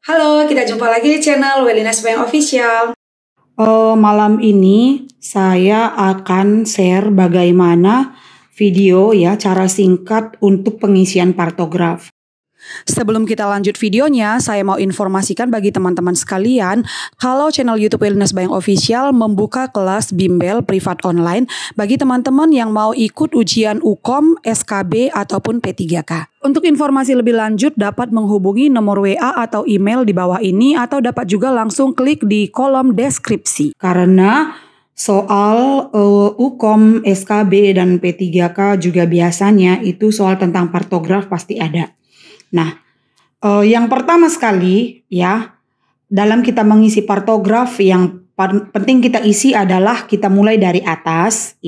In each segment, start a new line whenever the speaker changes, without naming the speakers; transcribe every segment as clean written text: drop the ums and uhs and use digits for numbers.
Halo, kita jumpa lagi di channel Welina Spayang Official.
Malam ini saya akan share bagaimana video cara singkat untuk pengisian partograf.
Sebelum kita lanjut videonya, saya mau informasikan bagi teman-teman sekalian kalau channel YouTube Welina Spayang Official membuka kelas bimbel privat online bagi teman-teman yang mau ikut ujian UKOM, SKB ataupun P3K. Untuk informasi lebih lanjut dapat menghubungi nomor WA atau email di bawah ini atau dapat juga langsung klik di kolom deskripsi.
Karena soal UKOM, SKB, dan P3K juga biasanya itu soal tentang partograf pasti ada. Nah, yang pertama sekali dalam kita mengisi partograf yang penting kita isi adalah kita mulai dari atas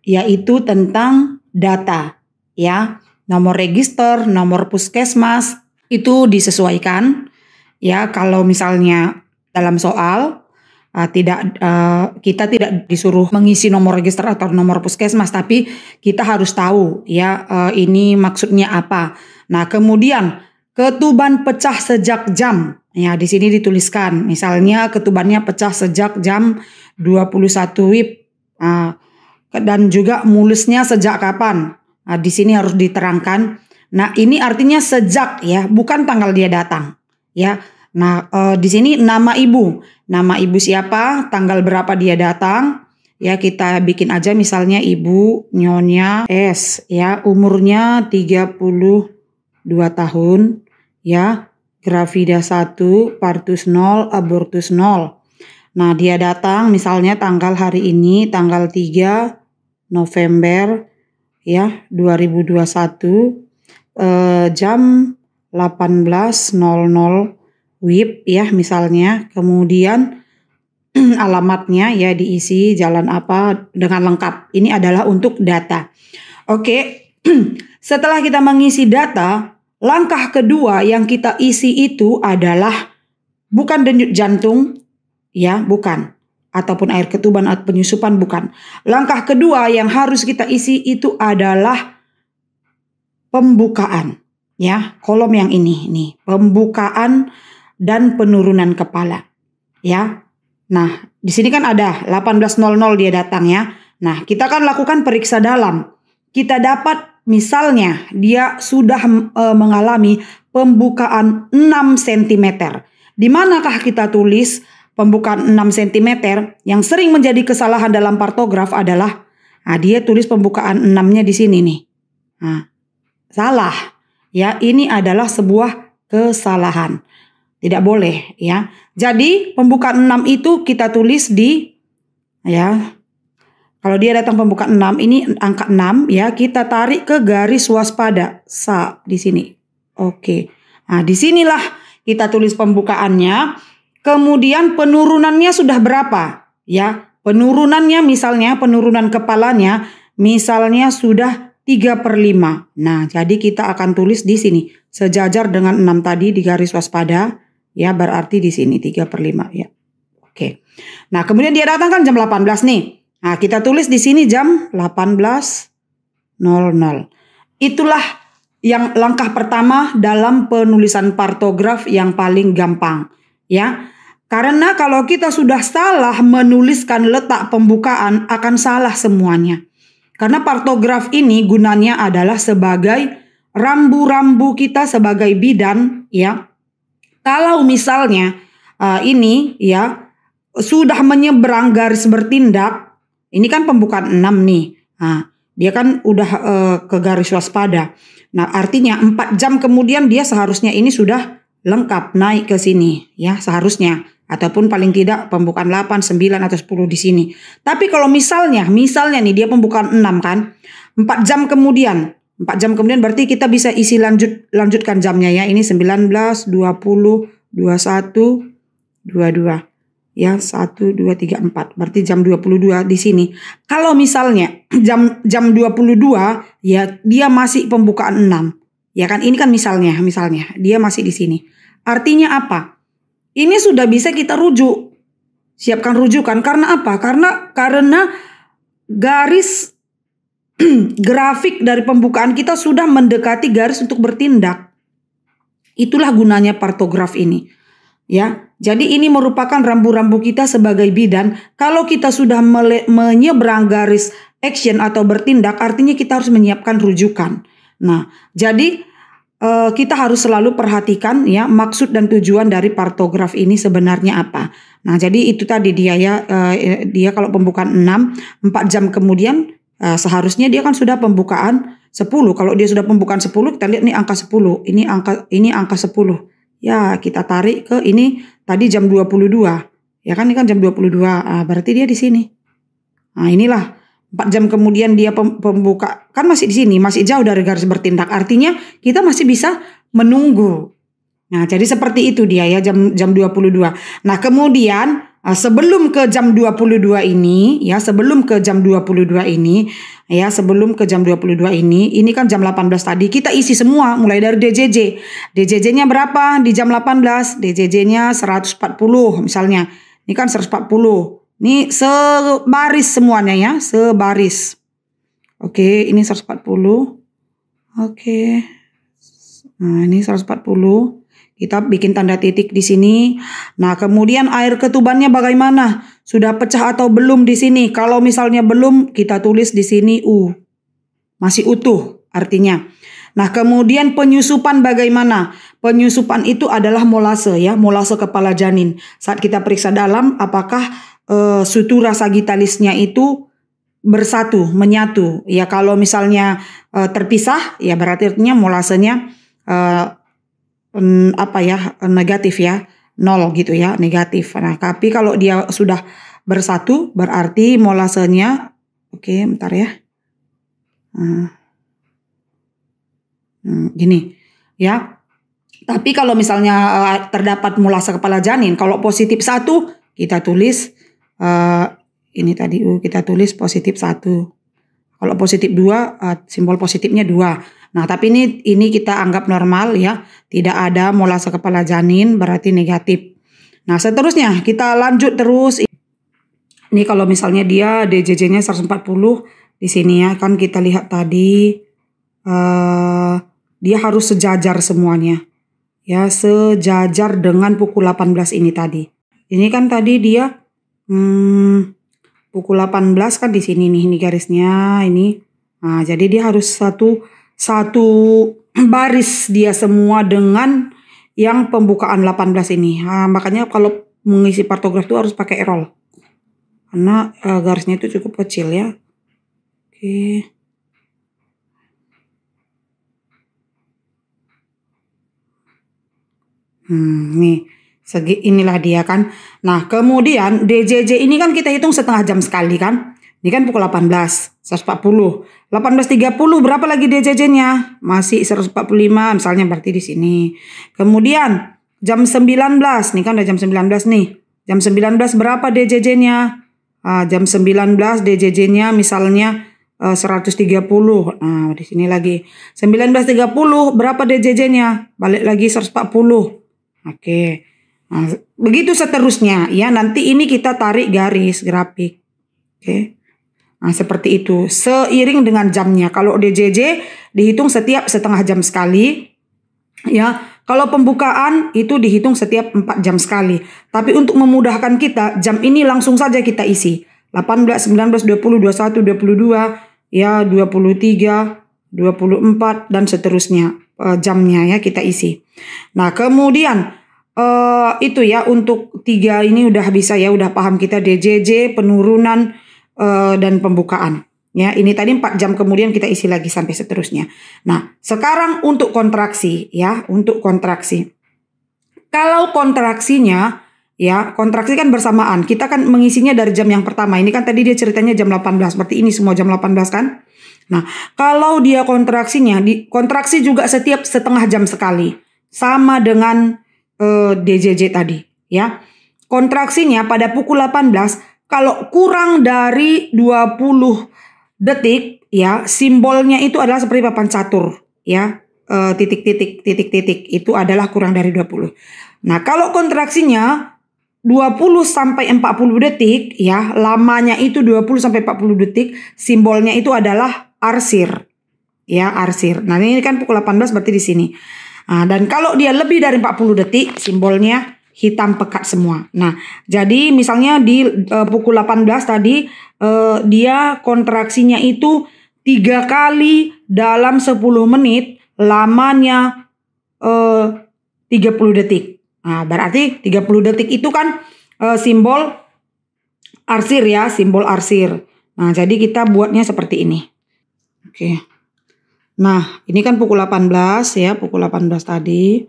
yaitu tentang data nomor register, nomor puskesmas itu disesuaikan kalau misalnya dalam soal kita tidak disuruh mengisi nomor register atau nomor puskesmas, tapi kita harus tahu ini maksudnya apa. Nah, kemudian ketuban pecah sejak jam. Di sini dituliskan misalnya ketubannya pecah sejak jam 21 WIB. Dan juga mulusnya sejak kapan. Di sini harus diterangkan. Nah, ini artinya sejak bukan tanggal dia datang. Nah, di sini nama ibu. Nama ibu siapa, tanggal berapa dia datang. Kita bikin aja misalnya ibu Nyonya S umurnya 32 tahun gravida 1, partus 0, abortus 0. Nah, dia datang misalnya tanggal hari ini tanggal 3 November 2021 jam 18.00 WIB misalnya. Kemudian alamatnya diisi jalan apa dengan lengkap. Ini adalah untuk data. Oke. Setelah kita mengisi data, langkah kedua yang kita isi itu adalah bukan denyut jantung, bukan. Ataupun air ketuban atau penyusupan, bukan. Langkah kedua yang harus kita isi itu adalah pembukaan. Kolom yang ini nih, pembukaan dan penurunan kepala. Nah, di sini kan ada 18.00 dia datang Nah, kita kan lakukan periksa dalam. Kita dapat misalnya dia sudah mengalami pembukaan 6 cm. Di manakah kita tulis pembukaan 6 cm? Yang sering menjadi kesalahan dalam partograf adalah dia tulis pembukaan 6-nya di sini nih. Salah. Ini adalah sebuah kesalahan. Tidak boleh Jadi pembukaan 6 itu kita tulis di kalau dia datang pembukaan 6, ini angka 6 kita tarik ke garis waspada di sini. Oke. Nah, disinilah kita tulis pembukaannya. Kemudian penurunannya sudah berapa? Penurunannya misalnya penurunan kepalanya misalnya sudah 3/5. Nah, jadi kita akan tulis di sini sejajar dengan 6 tadi di garis waspada berarti di sini 3/5 Oke. Nah, kemudian dia datang kan jam 18 nih. Nah, kita tulis di sini jam 18.00. Itulah yang langkah pertama dalam penulisan partograf yang paling gampang Karena kalau kita sudah salah menuliskan letak pembukaan akan salah semuanya. Karena partograf ini gunanya adalah sebagai rambu-rambu kita sebagai bidan Kalau misalnya ini sudah menyeberang garis bertindak. Ini kan pembukaan 6 nih. Nah, dia kan udah ke garis waspada. Nah, artinya 4 jam kemudian dia seharusnya ini sudah lengkap naik ke sini seharusnya. Ataupun paling tidak pembukaan 8, 9 atau 10 di sini. Tapi kalau misalnya nih dia pembukaan 6 kan. 4 jam kemudian berarti kita bisa isi lanjutkan jamnya Ini 19, 20, 21, 22. 1, 2, 3, 4. Berarti jam 22 di sini. Kalau misalnya jam 22 dia masih pembukaan 6. Ini kan misalnya dia masih di sini. Artinya apa? Ini sudah bisa kita rujuk. Siapkan rujukan karena apa? Karena garis grafik dari pembukaan kita sudah mendekati garis untuk bertindak. Itulah gunanya partograf ini. Ya, jadi ini merupakan rambu-rambu kita sebagai bidan. Kalau kita sudah menyeberang garis action atau bertindak, artinya kita harus menyiapkan rujukan. Nah, jadi kita harus selalu perhatikan ya maksud dan tujuan dari partograf ini sebenarnya apa. Nah, jadi itu tadi dia ya, dia kalau pembukaan 6, 4 jam kemudian seharusnya dia kan sudah pembukaan 10. Kalau dia sudah pembukaan 10, kita lihat nih angka 10. Ini angka 10. Ya, kita tarik ke ini tadi jam 22. Ya kan ini kan jam 22. Berarti dia di sini. Nah, inilah 4 jam kemudian dia pembuka, kan masih di sini, masih jauh dari garis bertindak. Artinya kita masih bisa menunggu. Nah, jadi seperti itu dia ya jam 22. Nah, kemudian sebelum ke jam 22 ini ya, sebelum ke jam 22 ini ini kan jam 18 tadi kita isi semua mulai dari DJJ. DJJ-nya berapa di jam 18? DJJ-nya 140 misalnya. Ini kan 140. Ini sebaris semuanya ya, sebaris. Oke, ini 140. Oke. Nah, ini 140. Kita bikin tanda titik di sini. Nah, kemudian air ketubannya bagaimana? Sudah pecah atau belum di sini? Kalau misalnya belum, kita tulis di sini U. Masih utuh artinya. Nah, kemudian penyusupan bagaimana? Penyusupan itu adalah molase ya, molase kepala janin. Saat kita periksa dalam, apakah sutura sagitalisnya itu bersatu, menyatu. Ya, kalau misalnya terpisah, ya berarti artinya molasenya negatif ya, 0 gitu ya, negatif. Nah, tapi kalau dia sudah bersatu berarti molasenya, oke, bentar ya. Gini ya. Tapi kalau misalnya terdapat molase kepala janin, kalau positif 1 kita tulis ini tadi kita tulis positif 1. Kalau positif 2 simbol positifnya 2. Nah, tapi ini kita anggap normal ya. Tidak ada molase kepala janin berarti negatif. Nah, seterusnya kita lanjut terus. Ini kalau misalnya dia DJJ-nya 140 di sini ya, kan kita lihat tadi dia harus sejajar semuanya. Ya, sejajar dengan pukul 18 ini tadi. Ini kan tadi dia pukul 18 kan di sini nih, ini garisnya ini. Nah, jadi dia harus satu baris dia semua dengan yang pembukaan 18 ini. Nah, makanya kalau mengisi partograf itu harus pakai roll. Karena garisnya itu cukup kecil ya. Oke. Nih. Inilah dia kan. Nah, kemudian DJJ ini kan kita hitung setengah jam sekali kan. Ini kan pukul 18, 140. 18.30 berapa lagi DJJ-nya? Masih 145 misalnya berarti di sini. Kemudian jam 19, nih kan udah jam 19 nih. Jam 19 berapa DJJ-nya? Jam 19 DJJ-nya misalnya 130. Nah, di sini lagi. 19.30 berapa DJJ-nya? Balik lagi 140. Oke. Nah, begitu seterusnya ya, nanti ini kita tarik garis grafik. Oke. Nah, seperti itu seiring dengan jamnya. Kalau DJJ dihitung setiap setengah jam sekali ya. Kalau pembukaan itu dihitung setiap 4 jam sekali. Tapi untuk memudahkan kita, jam ini langsung saja kita isi. 18, 19, 20, 21, 22 ya, 23, 24 dan seterusnya jamnya ya kita isi. Nah, kemudian itu ya untuk 3 ini udah bisa ya, udah paham kita DJJ, penurunan dan pembukaan. Ya, ini tadi 4 jam kemudian kita isi lagi sampai seterusnya. Nah, sekarang untuk kontraksi ya, untuk kontraksi. Kalau kontraksinya ya, kontraksi kan bersamaan. Kita kan mengisinya dari jam yang pertama. Ini kan tadi dia ceritanya jam 18, berarti ini semua jam 18 kan? Nah, kalau dia kontraksinya, kontraksi juga setiap setengah jam sekali. Sama dengan DJJ tadi ya. Kontraksinya pada pukul 18 kalau kurang dari 20 detik ya, simbolnya itu adalah seperti papan catur ya. Titik-titik itu adalah kurang dari 20. Nah, kalau kontraksinya 20 sampai 40 detik ya, lamanya itu 20 sampai 40 detik, simbolnya itu adalah arsir. Ya, arsir. Nah, ini kan pukul 18 berarti di sini. Nah, dan kalau dia lebih dari 40 detik, simbolnya hitam pekat semua. Nah, jadi misalnya di pukul 18 tadi dia kontraksinya itu 3 kali dalam 10 menit, lamanya 30 detik. Nah, berarti 30 detik itu kan simbol arsir ya, simbol arsir. Nah, jadi kita buatnya seperti ini. Oke. Nah, ini kan pukul 18 ya, pukul 18 tadi.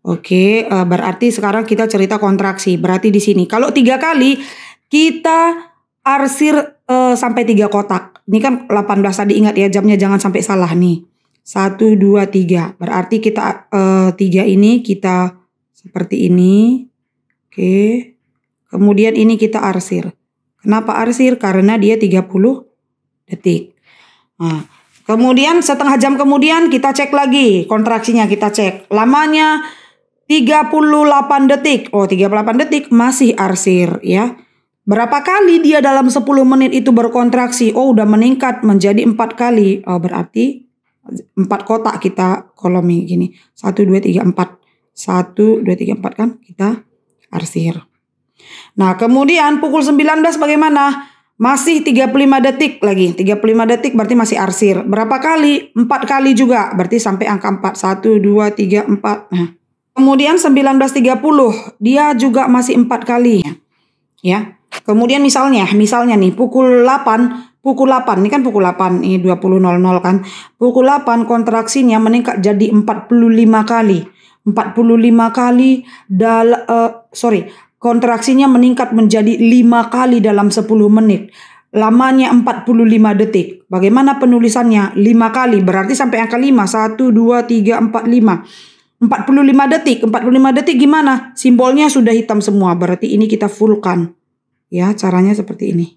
Oke, berarti sekarang kita cerita kontraksi. Berarti di sini kalau 3 kali kita arsir sampai 3 kotak. Ini kan 18 tadi, ingat ya jamnya jangan sampai salah nih. 1, 2, 3. Berarti kita 3 ini kita seperti ini. Oke. Kemudian ini kita arsir. Kenapa arsir? Karena dia 30 detik. Nah, kemudian setengah jam kemudian kita cek lagi kontraksinya, kita cek. Lamanya 38 detik. Oh, 38 detik masih arsir ya. Berapa kali dia dalam 10 menit itu berkontraksi? Oh, udah meningkat menjadi 4 kali. Oh, berarti 4 kotak kita kolomi gini. 1, 2, 3, 4. 1, 2, 3, 4 kan kita arsir. Nah, kemudian pukul 19 bagaimana? Masih 35 detik lagi. 35 detik berarti masih arsir. Berapa kali? 4 kali juga. Berarti sampai angka 4. 1, 2, 3, 4. Nah. Kemudian 19.30 dia juga masih 4 kali. Ya. Kemudian misalnya nih pukul 8 ini kan pukul 8 ini 20.00 kan. Pukul 8 kontraksinya meningkat jadi 45 kali. 45 kali kontraksinya meningkat menjadi 5 kali dalam 10 menit. Lamanya 45 detik. Bagaimana penulisannya? 5 kali berarti sampai angka 5. 1, 2, 3, 4, 5. 45 detik. 45 detik gimana? Simbolnya sudah hitam semua. Berarti ini kita fullkan. Ya, caranya seperti ini.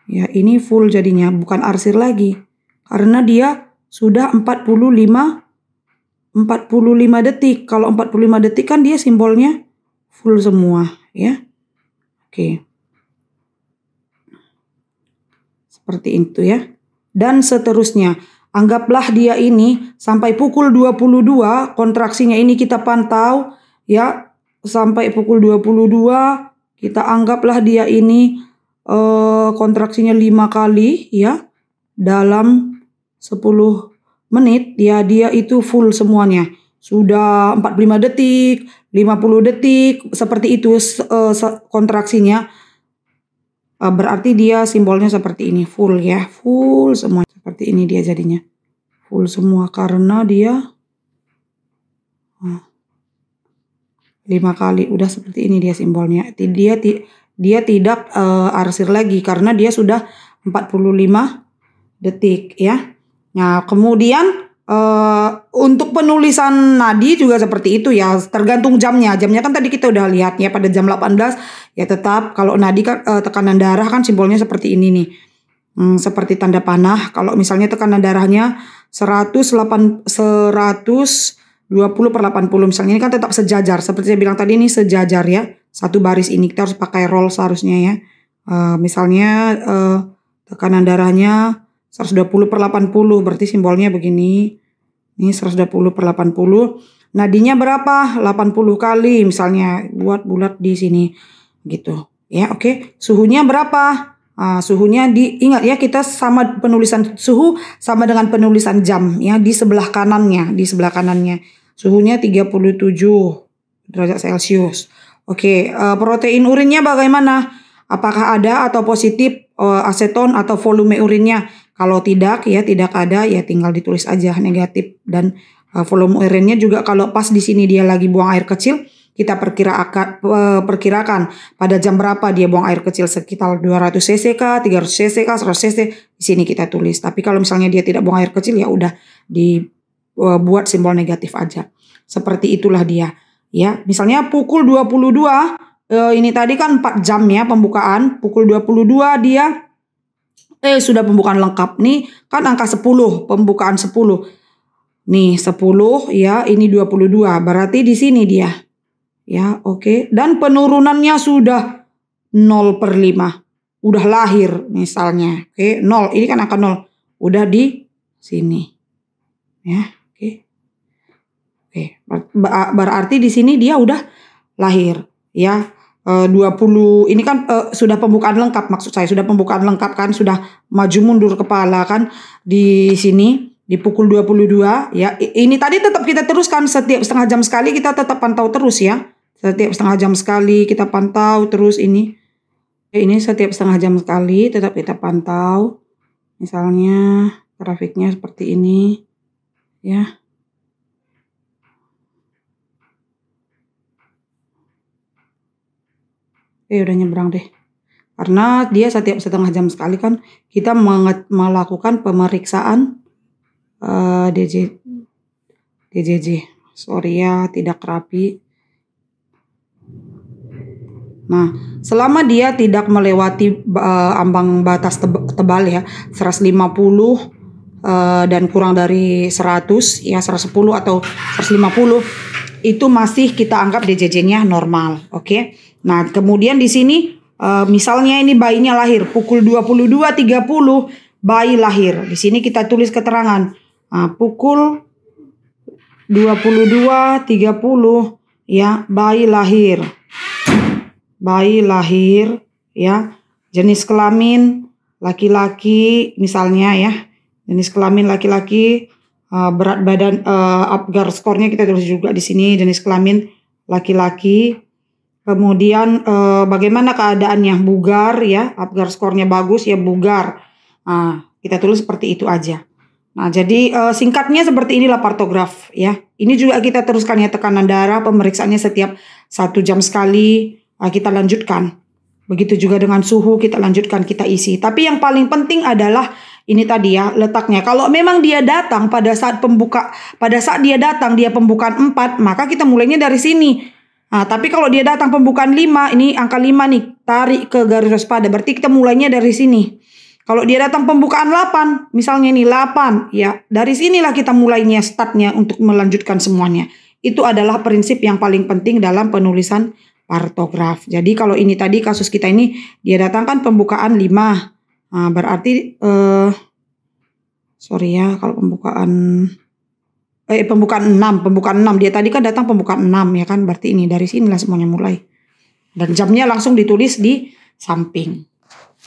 Ya, ini full jadinya. Bukan arsir lagi. Karena dia sudah 45 detik. Kalau 45 detik kan dia simbolnya full semua ya. Oke. Seperti itu ya. Dan seterusnya. Anggaplah dia ini sampai pukul 22 kontraksinya ini kita pantau ya. Sampai pukul 22 kita anggaplah dia ini kontraksinya 5 kali ya. Dalam 10 menit ya dia itu full semuanya. Sudah 45 detik, 50 detik, seperti itu kontraksinya. Berarti dia simbolnya seperti ini, full ya, full semua. Seperti ini dia jadinya, full semua karena dia 5 kali. Udah seperti ini dia simbolnya. Dia tidak arsir lagi karena dia sudah 45 detik ya. Nah, kemudian untuk penulisan nadi juga seperti itu ya, tergantung jamnya. Jamnya kan tadi kita udah lihat ya, pada jam 18 ya tetap kalau nadi kan tekanan darah kan simbolnya seperti ini nih. Seperti tanda panah. Kalau misalnya tekanan darahnya 120/80 misalnya, ini kan tetap sejajar. Seperti saya bilang tadi ini sejajar ya. Satu baris ini kita harus pakai roll seharusnya ya. Misalnya tekanan darahnya 120/80 berarti simbolnya begini. Ini 120/80. Nadinya berapa? 80 kali misalnya, buat bulat di sini gitu. Ya, oke. Suhunya berapa? Suhunya ingat ya, kita sama penulisan suhu sama dengan penulisan jam ya, di sebelah kanannya, Suhunya 37 derajat Celcius. Oke, protein urinnya bagaimana? Apakah ada atau positif aseton atau volume urinnya? Kalau tidak ya tidak ada ya tinggal ditulis aja negatif. Dan volume urinnya juga kalau pas di sini dia lagi buang air kecil, kita perkirakan pada jam berapa dia buang air kecil, sekitar 200 cc kah, 300 cc kah, 100 cc, di sini kita tulis. Tapi kalau misalnya dia tidak buang air kecil ya udah dibuat simbol negatif aja. Seperti itulah dia. Ya, misalnya pukul 22 ini tadi kan 4 jam ya pembukaan. Pukul 22 dia sudah pembukaan lengkap. Nih kan angka 10, pembukaan 10. Nih 10 ya, ini 22. Berarti di sini dia. Ya, oke. Dan penurunannya sudah 0/5. Udah lahir misalnya. Oke, 0. Ini kan angka 0. Udah di sini. Ya, oke. Oke, berarti di sini dia udah lahir ya. 20 ini kan sudah pembukaan lengkap, maksud saya sudah pembukaan lengkap kan, sudah maju mundur kepala kan di sini di pukul 22 ya. Ini tadi tetap kita teruskan setiap setengah jam sekali, kita tetap pantau terus ya. Setiap setengah jam sekali kita pantau terus ini. Ini setiap setengah jam sekali tetap kita pantau. Misalnya grafiknya seperti ini ya. Udah nyebrang deh. Karena dia setiap setengah jam sekali kan kita melakukan pemeriksaan DJJ. Sorry ya, tidak rapi. Nah, selama dia tidak melewati ambang batas tebal ya, 150 dan kurang dari 100 ya, 110 atau 150 itu masih kita anggap DJJ-nya normal, oke? Nah, kemudian di sini misalnya ini bayinya lahir pukul 22.30, bayi lahir. Di sini kita tulis keterangan pukul 22.30 ya, bayi lahir. Bayi lahir ya, jenis kelamin laki-laki misalnya ya. Jenis kelamin laki-laki, berat badan, Apgar skornya kita tulis juga di sini, jenis kelamin laki-laki. Kemudian bagaimana keadaannya, bugar ya, Apgar skornya bagus ya, bugar. Nah, kita tulis seperti itu aja. Nah, jadi singkatnya seperti inilah partograf ya. Ini juga kita teruskan ya, tekanan darah, pemeriksaannya setiap 1 jam sekali kita lanjutkan. Begitu juga dengan suhu kita lanjutkan, kita isi. Tapi yang paling penting adalah ini tadi ya, letaknya. Kalau memang dia datang pada saat dia datang dia pembukaan 4, maka kita mulainya dari sini. Nah, tapi kalau dia datang pembukaan 5, ini angka 5 nih, tarik ke garis waspada, berarti kita mulainya dari sini. Kalau dia datang pembukaan 8, misalnya ini 8, ya dari sinilah kita mulainya, startnya untuk melanjutkan semuanya. Itu adalah prinsip yang paling penting dalam penulisan partograf. Jadi kalau ini tadi kasus kita ini, dia datang kan pembukaan 5. Nah, berarti sorry ya, kalau pembukaan 6, dia tadi kan datang pembukaan 6 ya kan, berarti ini dari sinilah semuanya mulai. Dan jamnya langsung ditulis di samping.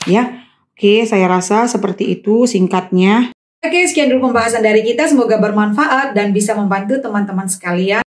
Ya. Oke, saya rasa seperti itu singkatnya.
Oke, sekian dulu pembahasan dari kita, semoga bermanfaat dan bisa membantu teman-teman sekalian.